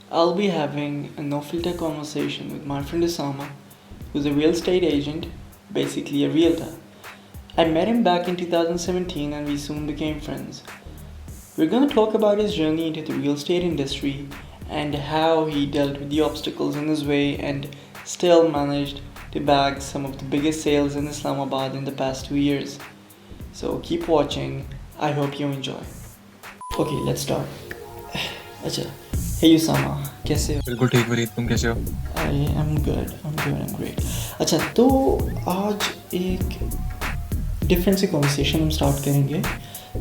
I'll be having a no filter conversation with my friend Osama, who's a real estate agent, basically a realtor. I met him back in 2017 and we soon became friends. We're going to talk about his journey into the real estate industry and how he dealt with the obstacles in his way and still managed to bag some of the biggest sales in Islamabad in the past 2 years. So keep watching. I hope you enjoy. Okay, let's start. अच्छा, hey Usama, कैसे हो? बिल्कुल ठीक वरीद, तुम कैसे हो? I am good, I'm great. अच्छा, तो आज एक डिफरेंट सी कॉन्वर्सेशन हम स्टार्ट करेंगे.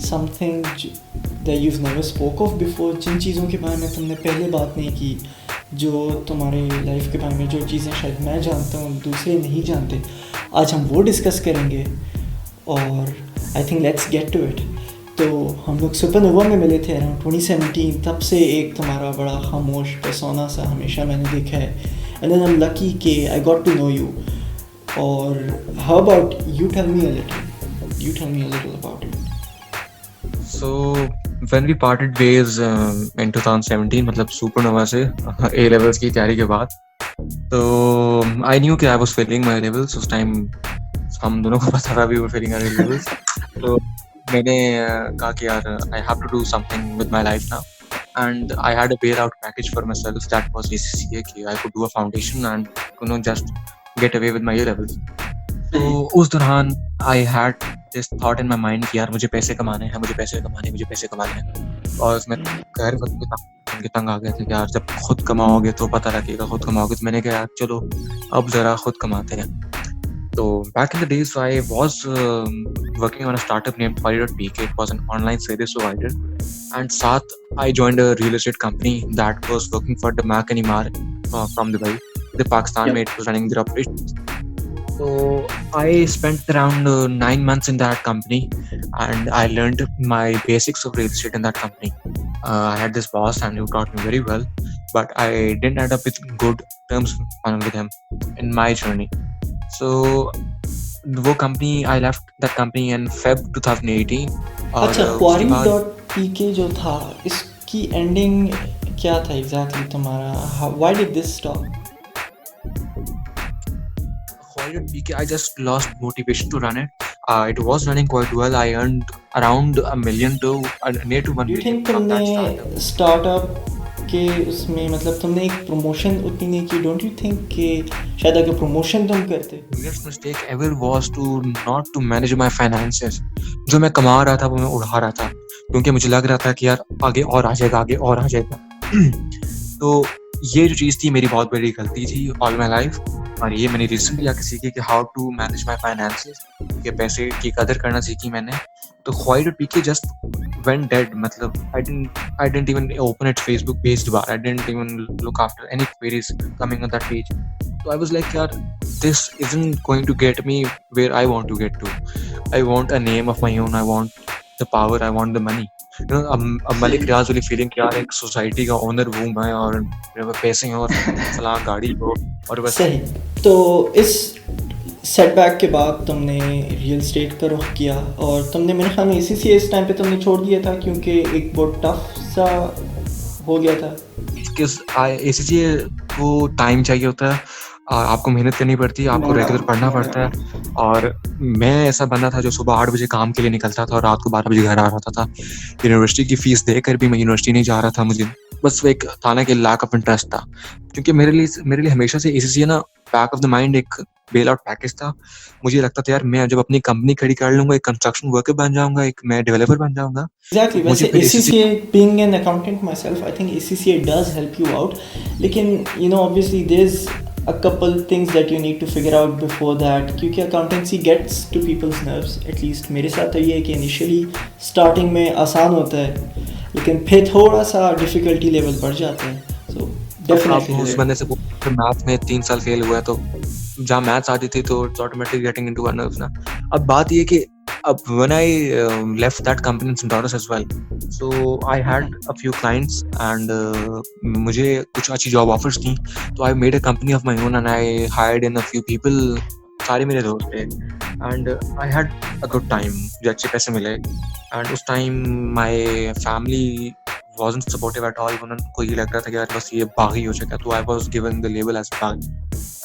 Something that you've never spoke of before, जिन चीज़ों के बारे में तुमने पहले बात नहीं की, जो तुम्हारे लाइफ के बारे में जो चीज़ें शायद मैं जानता हूँ दूसरे नहीं जानते, आज हम वो डिस्कस करेंगे. और I think let's get to it. तो हम लोग सुपरनोवा में मिले थे अराउंड 2017. तब से एक तुम्हारा बड़ा खामोश persona सा हमेशा मैंने देखा है. And then I am lucky कि I got to know you. और how about you tell me a little about it. So when we parted ways in 2017, मतलब सुपरनोवा से A levels की तैयारी के बाद, तो I knew कि I was failing my levels. उस टाइम हम दोनों को पता था we were failing our levels. तो मैंने कहा कि यार I have to do something with my life now. And I had a bailout package for myself that was ACCA कि I could do a foundation and just get away with my A levels. तो उस दौरान I had this thought in my mind कि यार मुझे पैसे कमाने हैं. और उसमें घर के तंग आ गए थे कि यार जब खुद कमाओगे तो पता लगेगा, खुद कमाओगे. तो मैंने कहा यार चलो अब ज़रा खुद कमाते हैं. तो back in the days, I was working on a startup named Quality.pk. It was an online service provider. And साथ I joined a real estate company that was working for the Mark and Imar from Dubai. The Pakistan Yep. mate was running their operations. So I spent around 9 months in that company, and I learned my basics of real estate in that company. I had this boss, and he taught me very well, but I didn't end up with good terms with him in my journey. So वो company, I left that company in Feb 2018. और अच्छा, उसके बाद Quarry.pk जो था, इसकी ending क्या था एग्जैक्टली तुम्हारा? Why did this stop? Quality.pk, I just lost motivation to run it. It was running quite well. I earned around $1 million to near to 1 do you million think from that startup. तुमने startup के उसमें मतलब तुमने एक promotion उतनी नहीं की? Don't you think कि शायद अगर प्रमोशन तुम करते? Biggest mistake ever was to not to manage my finances. जो मैं कमा रहा था वो मैं उड़ा रहा था, क्योंकि मुझे लग रहा था कि यार आगे और आ जाएगा. तो ये जो चीज़ थी मेरी बहुत बड़ी गलती थी ऑल माई लाइफ. और ये मैंने रिसेंटली आके सीखी कि how to manage my finances, कि पैसे की कदर करना सीखी मैंने. तो Quality.pk just went dead. मतलब I didn't even open its Facebook page दोबारा. I didn't even look after any queries coming on that page. So I was like, yaar, this isn't going to get me where I want to get to. I want a name of my own. I want the power. I want the money. अब मलिक रियाज वाली feeling कि यार एक society का owner हूँ मैं, और मेरे पास पैसे हैं और फलां गाड़ी हो, और बस. सही. तो इस सेटबैक के बाद तुमने रियल एस्टेट का रुख किया और तुमने मेरे ख्याल में इसी से इस टाइम पे तुमने छोड़ दिया था क्योंकि एक बहुत टफ सा हो गया था. ACCA को टाइम चाहिए होता है, आपको मेहनत करनी पड़ती है, आपको रेगुलर पढ़ना पड़ता है. और मैं ऐसा बंदा था जो सुबह 8 बजे काम के लिए निकलता था और रात को 12 बजे घर आ रहा था. यूनिवर्सिटी की फीस देकर भी मैं यूनिवर्सिटी नहीं जा रहा था. मुझे बस वो एक था ना कि लैक ऑफ इंटरेस्ट था, क्योंकि मेरे लिए हमेशा से ACCA ना बैक ऑफ द माइंड एक बेल आउट पैकेज था. मुझे लगता था यार मैं जब अपनी कंपनी खड़ी कर लूंगा, एक कंस्ट्रक्शन वर्कर बन जाऊंगा, एक मैं डेवलपर बन जाऊंगा. Exactly. मुझे वैसे फिर ACCA, being an accountant myself, I think ACCA does help you out. लेकिन obviously there's a couple things that you need to figure out before that, क्योंकि accountancy gets to people's nerves. At least मेरे साथ तो ये है कि initially starting में आसान होता है, लेकिन फिर थोड़ा सा difficulty level बढ़ जाता है. So definitely. उस बंदे से मैथ में 3 साल फेल हुआ है, तो जहाँ मैथ्स आती थी तो ऑटोमेटिक गेटिंग इनटू नर्व्स ना. अब बात ये कि अब when I left that company in Centaurus as well, so I had a few clients and मुझे कुछ अच्छी जॉब ऑफर्स थी. तो I made a company of my own and I hired in a few people. सारे मेरे दोस्त थे and I had a good time. मुझे अच्छे पैसे मिले. And उस time my family wasn't supportive at all. उनको ये लग रहा था कि यार बस ये बागी हो चुका है, तो I was given the label as बागी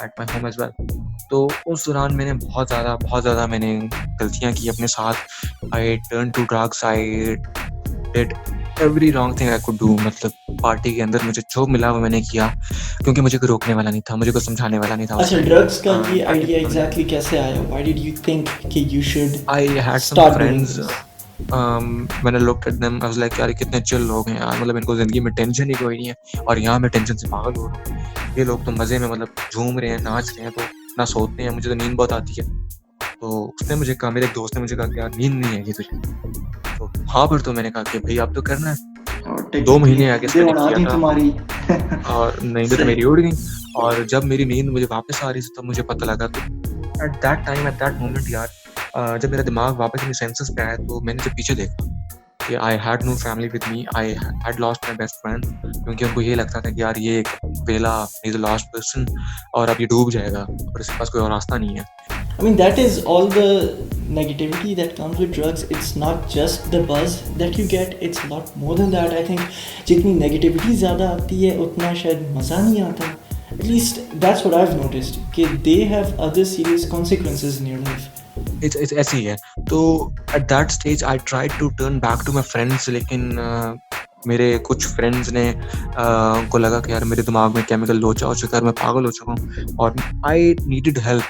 at my home as well. तो उस दौरान मैंने बहुत ज़्यादा मैंने गलतियाँ की अपने साथ. I turned to drugs, I did every wrong thing I could do. मतलब पार्टी के अंदर मुझे जो मिला वो मैंने किया, क्योंकि मुझे कोई रोकने वाला नहीं था, मुझे कोई समझाने वाला नहीं था. अच्छा, ड्रग्स का ये आइडिया एग्जैक्टली कैसे आया? Why did you think कि you should I had some start doing friends. this? When I looked at them, I was like यार कितने chill लोग हैं यार, मतलब इनको ज़िंदगी में टेंशन ही कोई नहीं है, और यहाँ मैं टेंशन से पागल हो रहा हूँ. ये लोग तो मज़े में मतलब झूम रहे हैं, नाच रहे हैं, तो ना सोते हैं, मुझे तो नींद बहुत आती है. तो उसने मुझे कहा, मेरे एक दोस्त ने मुझे कहा कि यार नींद नहीं आएगी तुझे. तो हाँ, पर तो मैंने कहा कि भाई अब तो करना है. 2 महीने आगे मैंने किया था तुम्हारी और नींद तो मेरी उड़ गई. और जब मेरी नींद मुझे वापस आ रही थी तब मुझे पता लगा. तो एट दैट मोमेंट यार, जब मेरा दिमाग वापस अपने सेंसेस पे आया, तो मैंने जब पीछे देखा कि I had no family with me, I had lost my best friend, क्योंकि उनको ये लगता था कि यार ये एक वेला इज अ लॉस्ट पर्सन और अब ये डूब जाएगा और इसके पास कोई और रास्ता नहीं है. I mean, that is all the negativity that comes with drugs. It's not just the buzz that you get, it's a lot more than that. I think जितनी negativity ज़्यादा आती है उतना शायद मज़ा नहीं आता. At least that's what I've noticed, कि they have other serious consequences in your life. It's ऐसे ही है. तो at that stage I tried to turn back to my friends, लेकिन मेरे कुछ फ्रेंड्स ने उनको लगा कि यार मेरे दिमाग में केमिकल लोचा हो चुका है, मैं पागल हो चुका हूँ, और I needed help,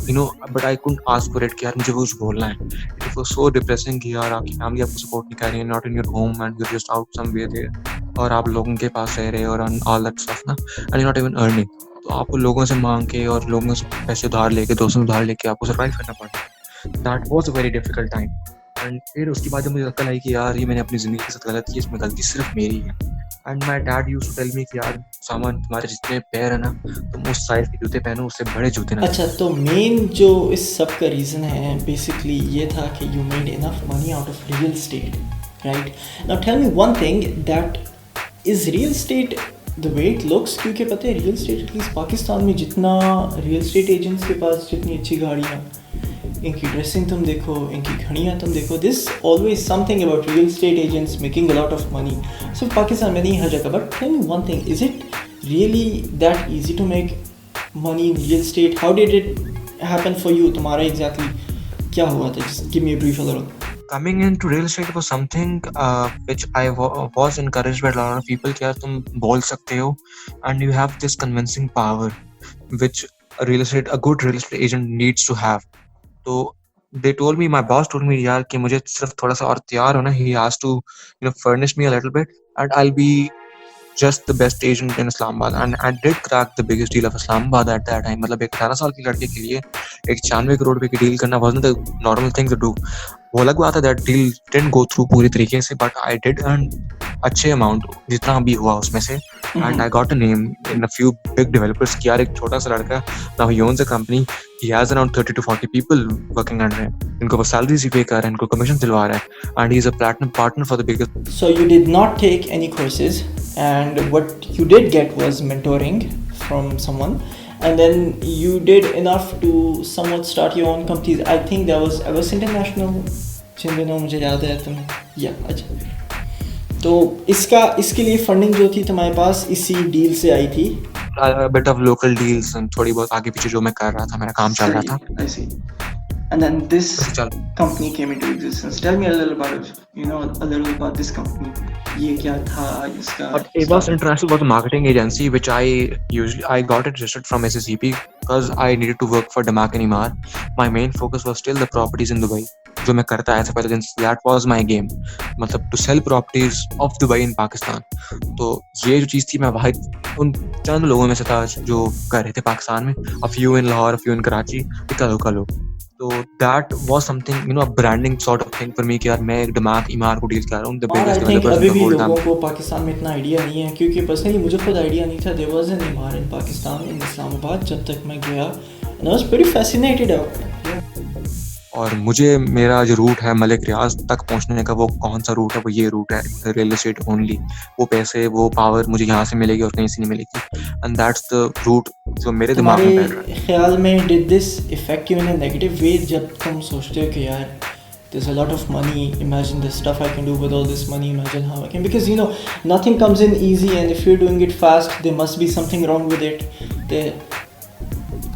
you know, but I couldn't ask for it कि यार मुझे कुछ बोलना है. इट वाज सो डिप्रेसिंग कि यार आपकी फैमिली आपको सपोर्ट नहीं कर रही है, not in your home and you are just out somewhere there, और आप लोगों के पास रह रहे हो और ऑल दैट स्टफ ना, and you not even earning. तो आपको लोगों से मांग के और लोगों से पैसे उधार लेके, दोस्तों से उधार लेके आपको सर्वाइव करना पड़ा. That was a very difficult time. And फिर उसके बाद जब मुझे अक्ल आई कि यार ये मैंने अपनी ज़िंदगी के साथ गलत की, इसमें गलती सिर्फ मेरी है. And my dad used to tell me कि यार सामान, तुम्हारे जितने पैर है ना, तुम उस साइज के जूते पहनो, उससे बड़े जूते ना. अच्छा, तो मेन जो इस सब का रीज़न है बेसिकली ये था कि you made enough money out of real estate, right? Now tell me one thing, that is real estate the way it looks? क्योंकि पता है रियल स्टेट एटलीस्ट पाकिस्तान में जितना रियल स्टेट एजेंट्स के पास जितनी अच्छी गाड़ियाँ, इनकी ड्रेसिंग तुम देखो, इनकी घड़ियाँ तुम देखो, this always something about real estate agents making a lot of money. सिर्फ पाकिस्तान में नहीं, हर जगह. But tell me one thing, is it really that easy to make money in real estate? How did it happen for you? तुम्हारा exactly क्या हुआ था? Just give me a brief अगर. Coming into real estate was something which I was encouraged by a lot of people कि यार तुम बोल सकते हो and you have this convincing power which a good real estate agent needs to have. तो they told me, my boss told me यार कि मुझे सिर्फ थोड़ा सा और तैयार होना. He has to, you know, furnish me a little bit and I'll be just the best agent in Islamabad. And I did crack the biggest deal of Islamabad at that time. मतलब एक 18 साल की लड़के के लिए एक 96 करोड़ रुपए की डील करना wasn't a normal thing to do. वो अलग बात है, that deal didn't go through पूरी तरीके से, but I did earn अच्छे अमाउंट जितना भी हुआ उसमें से. And I got a name in a few big developers कि यार एक छोटा सा लड़का, now he owns a company, he has around 30 to 40 people working under him. इनको वो salaries ही pay कर रहा है, इनको commission दिलवा रहा है, and he is a platinum partner for the biggest. So you did not take any courses, and what you did get was mentoring from someone, and then you did enough to somewhat start your own companies. I think there was Everest International, जिन दिनों मुझे याद है तुम्हें, या अच्छा. तो इसके लिए फंडिंग जो थी तुम्हारे पास इसी डील से आई थी? A bit of local deals and थोड़ी बहुत आगे पीछे जो मैं कर रहा था, मेरा काम चल रहा था. I see. And then this company came into existence. Tell me a little about it. You know, a little about this company. ये क्या था इसका? But Everest International was a marketing agency which I got it registered from SSEP because I needed to work for Damac and Emaar. My main focus was still the properties in Dubai. जो मैं करता आया था पहले दिन, that was my game. मतलब to sell properties of Dubai in Pakistan. तो ये जो चीज़ थी, मैं वाहिद उन चंद लोगों में से था जो कर रहे थे पाकिस्तान में. A few in Lahore, a few in Karachi, इक्का लोग. तो that was something, you know, a branding sort of thing for me कि यार मैं एक Damac Emaar को डील कर रहा हूँ. The biggest developers अभी in the भी whole लोगों damn. को पाकिस्तान में इतना आइडिया नहीं है, क्योंकि पर्सनली मुझे खुद आइडिया नहीं था. There was an Emaar in Pakistan, in Islamabad, जब तक मैं गया, and I was pretty fascinated out. और मुझे मेरा जो रूट है मलिक रियाज तक पहुंचने का, वो कौन सा रूट है? वो ये रूट है, रियल एस्टेट ओनली. वो पैसे, वो पावर मुझे यहाँ से मिलेगी और कहीं से नहीं मिलेगी. एंड दैट्स द रूट जो मेरे दिमाग में बैठ रहा है. ख्याल में did this effect you in a negative way? जब तुम सोचते हो कि यार there's a lot of money, imagine the stuff I can do with all this money, imagine how I can, because you know nothing comes in easy, and if you're doing it fast there must be something wrong with it.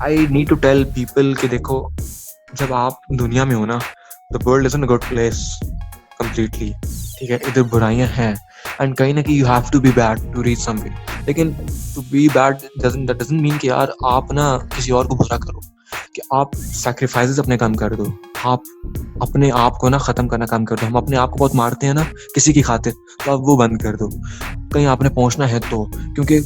I need to tell people कि देखो जब आप दुनिया में हो ना, the world isn't a good place completely, ठीक है, इधर बुराइयां हैं and कहीं ना कहीं you have to be bad to reach something, लेकिन to be bad doesn't mean कि यार आप ना किसी और को बुरा करो, कि आप sacrifices अपने काम कर दो, आप अपने आप को ना ख़त्म करना काम कर दो। हम अपने आप को बहुत मारते हैं ना किसी की खातिर, तो आप वो बंद कर दो, कहीं आपने पहुंचना है तो, क्योंकि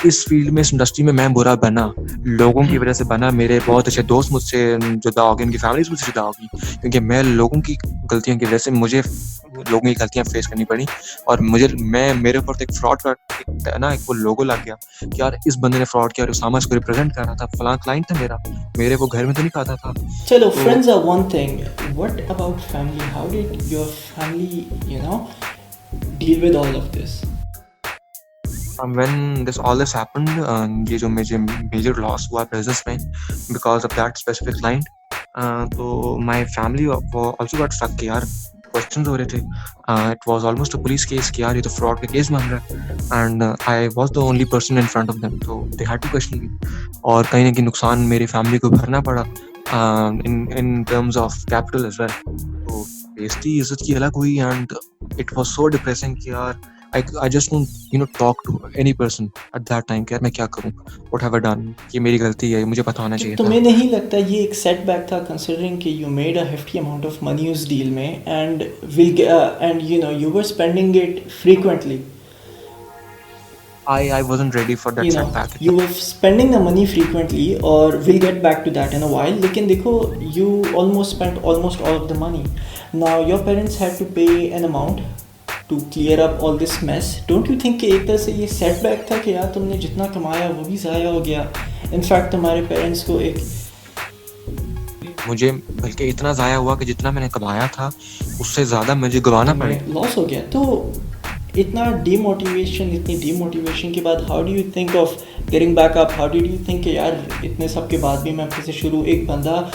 इस फील्ड में, इस इंडस्ट्री में मैं बुरा बना, लोगों की वजह से बना, मेरे बहुत अच्छे दोस्त मुझसे जुदा हो गए, उनकी फैमिलीज मुझसे जुदा हो गई, क्योंकि मैं लोगों की गलतियों की वजह से मुझे लोगों की गलतियां फेस करनी पड़ी, और मेरे ऊपर एक फ्रॉड का एक वो लोगो लग गया कि यार इस बंदे ने फ्रॉड किया और उसामा इसको रिप्रेजेंट कर रहा था, फलां क्लाइंट था मेरे वो घर में तो नहीं खाता था। चलो, friends are one thing, what about family? How did your family deal with all of this? When all this happened, ये जो मुझे major loss हुआ business में because of that specific client, तो my family also got stuck कि यार questions हो रहे थे, it was almost a police case कि यार ये तो fraud का case बन रहा है, and I was the only person in front of them, तो they had to question me, और कहीं ना कहीं नुकसान मेरी family को भरना पड़ा in terms of capital as well, तो बेइज्जती इज्जत की अलग हुई, and it was so depressing कि यार I just don't talk to any person at that time कि यार मैं क्या करूं, what have I done, ये मेरी गलती है, मुझे पता होना चाहिए था। तुम्हें नहीं लगता ये एक सेटबैक था, considering कि you made a hefty amount of money उस डील में, and you were spending it frequently. I wasn't ready for that setback. You were spending the money frequently, or we'll get back to that in a while. लेकिन देखो, you almost spent almost all of the money. Now your parents had to pay an amount to clear up all this mess. Don't you think कि एक तरह से ये setback था कि यार तुमने जितना कमाया वो भी ज़ाया हो गया? In fact तुम्हारे parents को मुझे बल्कि इतना ज़ाया हुआ कि जितना मैंने कमाया था उससे ज़्यादा मुझे गंवाना पड़ा, लॉस हो गया। तो इतनी डिमोटिवेशन के बाद how do you think of getting back up? How did you think कि यार इतने सब के बाद भी मैं फिर से शुरू, एक बंदा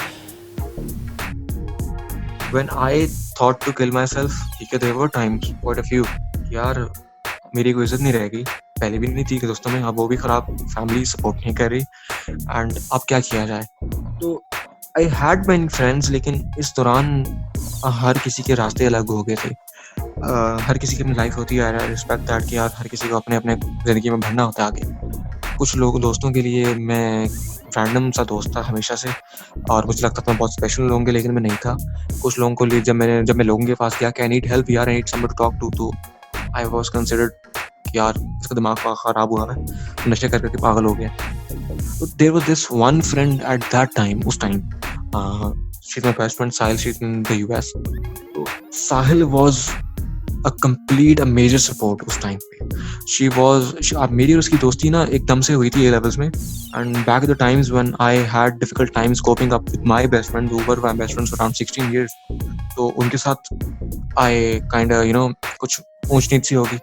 When I thought to kill myself, ठीक है, there were times, quite a few, यार मेरी कोई इज्जत नहीं रहेगी, पहले भी नहीं थी कि दोस्तों में, अब वो भी खराब, फैमिली सपोर्ट नहीं कर रही, एंड अब क्या किया जाए। तो I had many friends, लेकिन इस दौरान हर किसी के रास्ते अलग हो गए थे, हर किसी की अपनी लाइफ होती है, आई रिस्पेक्ट दैट कि यार हर किसी को अपने अपने ज़िंदगी में बढ़ना होता है आगे। कुछ लोग दोस्तों के लिए मैं रैंडम सा दोस्त था हमेशा से, और मुझे लगता था मैं बहुत स्पेशल होंगे, लेकिन मैं नहीं था। कुछ लोगों को लिए जब मैं लोगों के पास गया कि आई नीड हेल्प यार, I need somebody to talk to, तो आई वाज कंसिडर्ड कि यार इसका दिमाग ख़राब हुआ है, नशे कर करके पागल हो गया। तो there was this one friend at that time, उस time she is my best friend Sahil, she is in the US. तो Sahil was a complete, a major support उस टाइम पे। मेरी और उसकी दोस्ती ना एकदम से हुई थी A levels में, and back at the times when I had difficult times coping up with my best friends who were my best friends for around 16 years, तो उनके साथ I kind of कुछ ऊंच नीच सी होगी,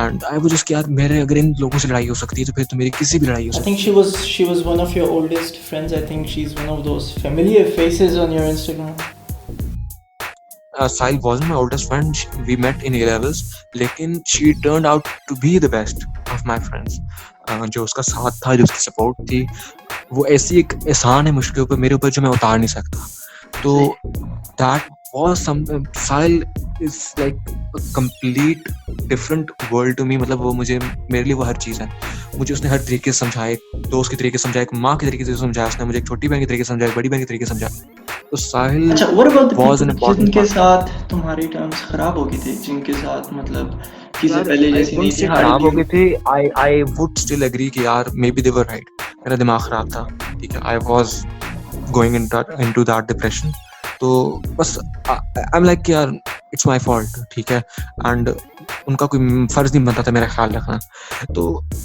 and I was just यार मेरे अगर इन लोगों से लड़ाई हो सकती है तो फिर तो मेरी किसी भी लड़ाई हो सकती है। I think she was one of your oldest friends. I think she's one of those familiar faces on your Instagram. Sahil wasn't my oldest friend. We met in A levels, लेकिन she turned out to be the best of my friends. जो उसका साथ था, जो उसकी support थी, वो ऐसी एक एहसान है मुझके ऊपर, मेरे ऊपर, जो मैं उतार नहीं सकता। तो that was something. Sahil is like a complete different world to me. मतलब वो मेरे लिए वो हर चीज़ है। मुझे उसने हर तरीके से समझाया, एक दोस्त के तरीके से समझाया, एक माँ के तरीके से समझाया, उसने मुझे एक छोटी बहन के तरीके से समझाया, एक बड़ी बहन के तरीके से समझाया। तो साहिल अच्छा, what about the was an people important जिनके part. साथ तुम्हारे टर्म्स खराब हो गए थे, जिनके साथ मतलब किसी पहले जैसी नहीं थी, खराब हो गए थे, I would still agree कि यार maybe they were right, मेरा दिमाग खराब था, ठीक है, I was going into that depression, तो बस I'm like यार it's my fault, ठीक है, and उनका कोई फर्ज नहीं बनता था मेरा ख्याल रखना। तो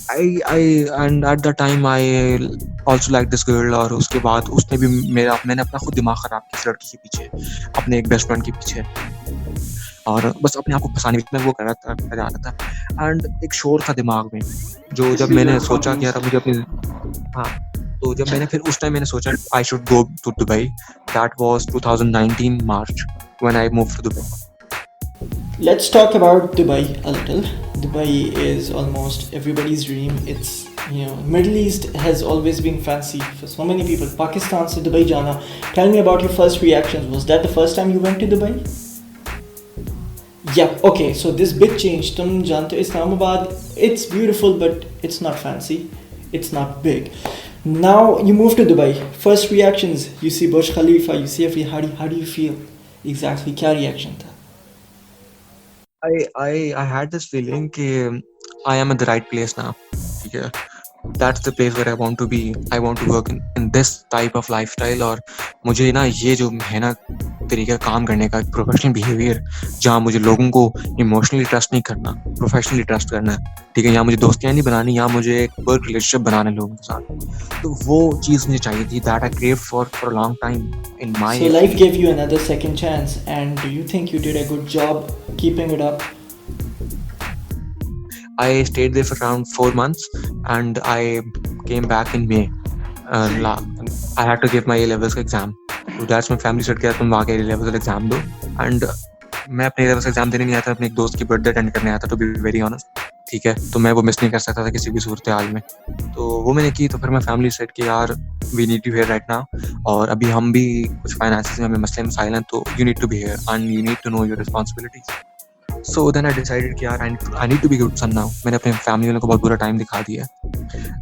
and at the time I also liked this girl, और उसके बाद उसने भी मैंने अपना खुद दिमाग खराब किया इस लड़की के पीछे, अपने एक बेस्ट फ्रेंड के पीछे, और बस अपने आप को फंसाने में वो कर रहा था। एंड एक शोर था दिमाग में, जो जब मैंने सोचा कि यार मुझे अपनी तो जब मैंने फिर उस टाइम मैंने सोचा I should go to Dubai, that was 2019 March, when I moved to Dubai. Let's talk about Dubai a little. Dubai is almost everybody's dream. It's, you know, Middle East has always been fancy for so many people. Pakistan se Dubai jana. Tell me about your first reactions. Was that the first time you went to Dubai? Yeah, okay, so this big change. Tum jante ho Islamabad, it's beautiful but it's not fancy. It's not big. Now you move to Dubai. First reactions, you see Burj Khalifa, you see every how do you feel? Exactly, kya reaction tha? I had this feeling कि I am at the right place now. ठीक है, that's the place where I want to be. I want to work in this type of lifestyle. और मुझे ना ये जो है ना तरीका काम करने का प्रोफेशनल बिहेवियर, जहाँ मुझे लोगों को इमोशनली ट्रस्ट नहीं करना, प्रोफेशनली ट्रस्ट करना है, ठीक है, यहाँ मुझे दोस्तियाँ नहीं बनानी, यहाँ मुझे एक वर्क रिलेशनशिप बनाना है लोगों के साथ, तो वो चीज़ मुझे चाहिए थी. That I craved for a long time in my. So life gave you another second chance, and do you think you did a good job keeping it up? I stayed there for around 4 months and I came back in May. I had to give my A-levels का exam. So that's my family said कि तुम वहाँ के A-levels का exam दो. And मैं अपने A-levels का exam देने नहीं आया था, अपने एक दोस्त की birthday attend करने आया था, to be very honest. ठीक है, तो मैं वो मिस नहीं कर सकता था किसी भी सूरत हाल में. तो वो मैंने की. तो फिर मैं family said कि यार we need you here right now. और अभी हम भी कुछ finances में हमें मसले मसाइल हैं, तो you need to be here and you need to know your responsibilities. So then I decided कि यार I need to be good son now. मैंने अपने फैमिली वालों को बहुत बुरा टाइम दिखा दिया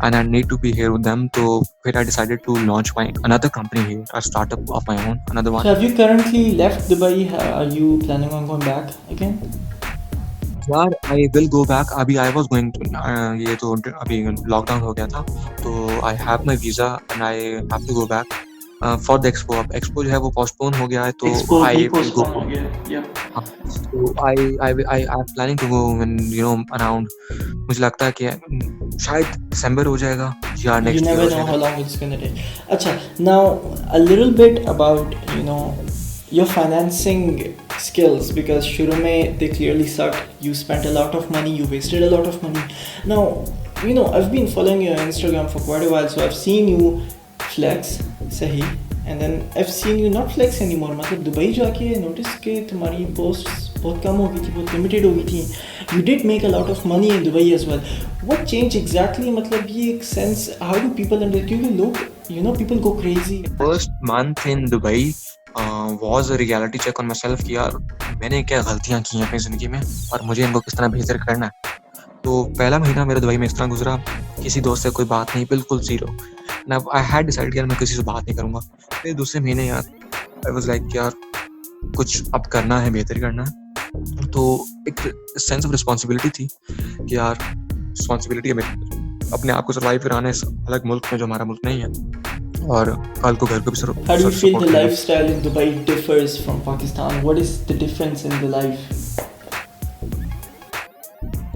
and I need to be here with them. तो फिर I decided to launch my another company here, a startup of my own, another one. So have you currently left Dubai? Are you planning on going back again? यार I will go back. अभी I was going to ये तो अभी lockdown हो गया था, तो I have my visa and I have to go back for the expo. अब expo जो है वो postpone हो गया है, तो Expo I भी will go. postpone हो गया. Yeah. हाँ, तो I'm planning to go when you know around, मुझे लगता है कि शायद दिसंबर हो जाएगा या You नेक्स्ट ईयर never हो know जाएगा. how long it's gonna take. Acha, now a little bit about, you know, your financing skills, because शुरू में they clearly sucked. You spent a lot of money, you wasted a lot of money. Now, you know, I've been following you on Instagram for quite a while, so I've seen you flex, सही, and then I've seen you not flex anymore. मतलब Dubai जाके notice कि तुम्हारी posts बहुत कम हो गई थी, बहुत limited हो गई थी. You did make a lot of money in Dubai as well. What changed exactly? मतलब ये एक sense, how do people understand? क्योंकि लोग, you know, people go crazy. First month in Dubai was a reality check on myself कि यार मैंने क्या गलतियाँ की हैं अपनी ज़िंदगी में और मुझे इनको किस तरह बेहतर करना है. तो पहला महीना मेरा दुबई में इस तरह गुजरा, किसी दोस्त से कोई बात नहीं, बिल्कुल ज़ीरो. ना आई हैड डिसाइड कि यार मैं किसी से बात नहीं करूँगा. फिर दूसरे महीने यार आई वाज लाइक यार कुछ अब करना है, बेहतर करना है. तो एक सेंस ऑफ रिस्पॉन्सिबिलिटी थी कि यार रिस्पॉन्सिबिलिटी है मेरी अपने आप को सर्वाइव कराना इस अलग मुल्क में जो हमारा मुल्क नहीं है, और कल को घर को भी How do you feel the lifestyle in Dubai differs from Pakistan? What is the difference in the life?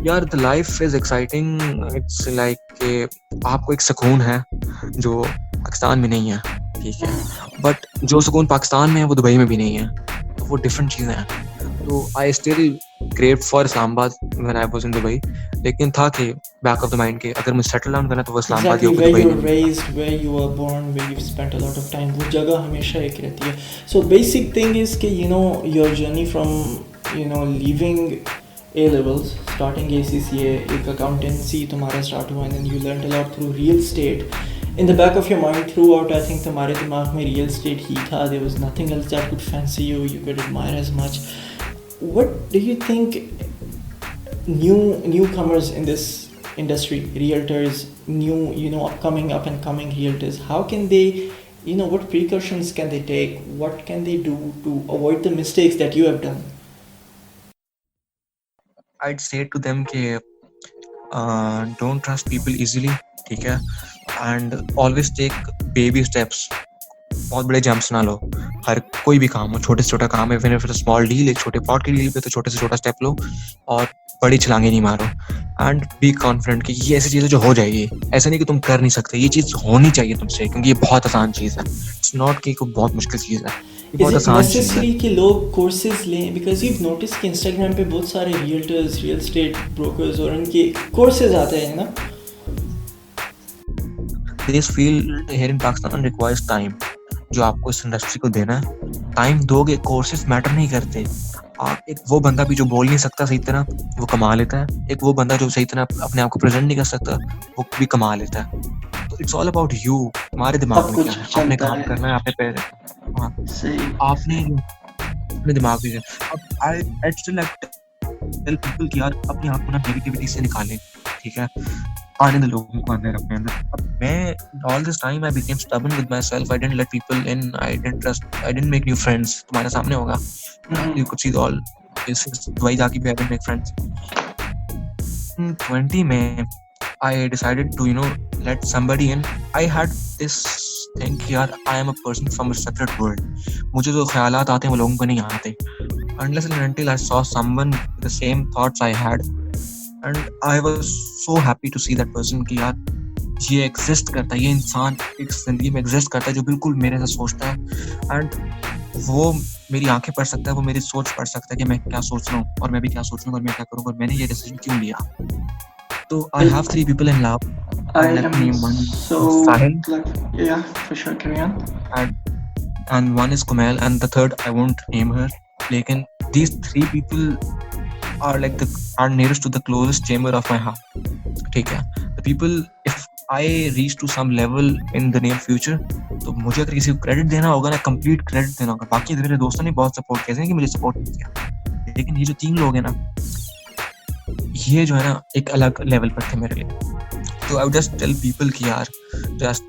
यार the life is exciting. It's like कि आपको एक सुकून है जो पाकिस्तान में नहीं है, ठीक है, बट जो सुकून पाकिस्तान में है वो दुबई में भी नहीं है, तो वो डिफरेंट चीज़ें हैं. तो I still crave for Islamabad when I was in Dubai, लेकिन था कि बैक ऑफ द माइंड के अगर मुझे सेटल डाउन करना तो वो इस्लामाबाद Exactly, ही where होगा, you Dubai were raised, where you were born, where you've spent a lot of time, वो जगह हमेशा एक रहती है. So basic thing is कि, you know, your journey from, you know, leaving A-levels, starting ACCA, एक accountancy तुम्हारा start हुआ, and then you learned a lot through real estate. In the back of your mind throughout, I think तुम्हारे दिमाग में real estate ही था. There was nothing else that could fancy you, you could admire as much. What do you think newcomers in this industry, realtors, new, you know, upcoming, up and coming realtors, how can they, you know, what precautions can they take? What can they do to avoid the mistakes that you have done? I'd say to them कि don't trust people easily, ठीक है, and always take baby steps. बहुत बड़े jumps ना लो. हर कोई भी काम हो, छोटे से छोटा काम है, फिर स्मॉल डील, एक छोटे पॉट की डील पे तो छोटे से छोटा स्टेप लो और बड़ी छलांगे नहीं मारो. एंड बी कॉन्फिडेंट कि ये ऐसी चीज़ है जो हो जाएगी. ऐसा नहीं कि तुम कर नहीं सकते, ये चीज़ होनी चाहिए तुमसे, क्योंकि ये बहुत आसान चीज़ है. इट्स नॉट कि कोई बहुत मुश्किल चीज़ है, ये बहुत Is it आसान चीज़ है. necessary कि लोग courses लें? Because you've noticed कि Instagram पे बहुत सारे realtors, real estate brokers और उनके courses आते हैं ना. This field here in Pakistan requires time जो आपको इस इंडस्ट्री को देना है, टाइम दोगे, कोर्सेज मैटर नहीं करते। आप एक वो बंदा भी जो बोल नहीं सकता सही तरह, वो कमा लेता है। एक वो बंदा जो सही तरह अपने आप को प्रेजेंट नहीं कर सकता, वो भी कमा लेता है। तो इट्स ऑल अबाउट यू, तुम्हारे दिमाग सब में कुछ क्या है, आपने चलता काम है। करना है, आपने पैसे, हाँ, सही। आपने अपने दिमाग में अब आई स्टिल टेल पीपल कि यार अपने आप को ना नेगेटिविटी से निकालें, ठीक है, आने दो लोगों को अंदर अपने अंदर। अब मैं all this time I became stubborn with my self, I didn't let people in, I didn't make new friends. तुम्हारे सामने होगा, you could see all this Dubai जाके भी I didn't make friends. In 20 में I decided to let somebody in. I had this thing कि यार I am a person from a separate world. मुझे जो ख्यालात आते हैं वो लोगों को नहीं आते. Unless and until I saw someone with the same thoughts I had, and I was so happy to see that person कि यार ये एग्जिस्ट करता है, ये इंसान एक जिंदगी में एग्जिस्ट करता है जो बिल्कुल मेरे से सोचता है, एंड वो मेरी आंखें पढ़ सकता है, वो मेरी सोच पढ़ सकता है कि मैं क्या सोच रहा हूँ और मैं भी क्या सोच रहा हूँ और मैं क्या करूँगा और मैंने ये डिसीजन क्यों लिया। तो I have 3 people in love. I Let me am name one. so Sahil. Yeah, for sure, carry on. And one is Kumail, and the third I won't name her. लेकिन these 3 people are like are nearest to the closest chamber of my heart. ठीक है, the people, if I reach to some level in the near future, तो मुझे अगर किसी को credit देना होगा ना, कंप्लीट क्रेडिट देना होगा। बाकी मेरे दोस्तों ने बहुत सपोर्ट किया कि मुझे सपोर्ट नहीं किया, लेकिन ये जो 3 लोग हैं ना, ये जो है ना एक अलग लेवल पर थे मेरे लिए। तो I would just tell people कि यार जस्ट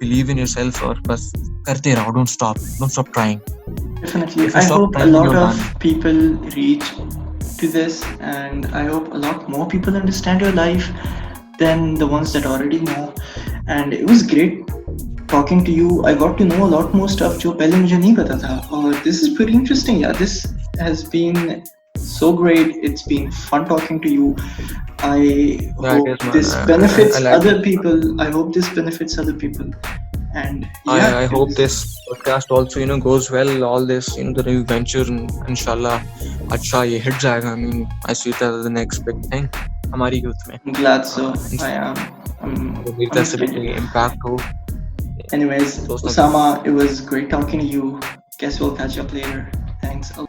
बिलीव इन योरसेल्फ और बस करते रहो, don't stop trying. Definitely. If you I stop hope a trying, lot you're of done. people reach to this, and I hope a lot more people understand your life than the ones that already know. And it was great talking to you. I got to know a lot more stuff जो पहले मुझे नहीं पता था, और this is pretty interesting. Yeah, this has been so great. It's been fun talking to you. I Yeah, it hope is, man. this I benefits like other it. people. I hope this benefits other people. And yeah, I hope this podcast also goes well. All this the new venture, inshallah अच्छा ये hit जाएगा. I mean, I see it as the next big thing हमारी youth में. I'm glad so. I am. मेरी तरफ से भी कोई impact हो. Anyways, Osama, it was great talking to you. Guess we'll catch up later. Thanks.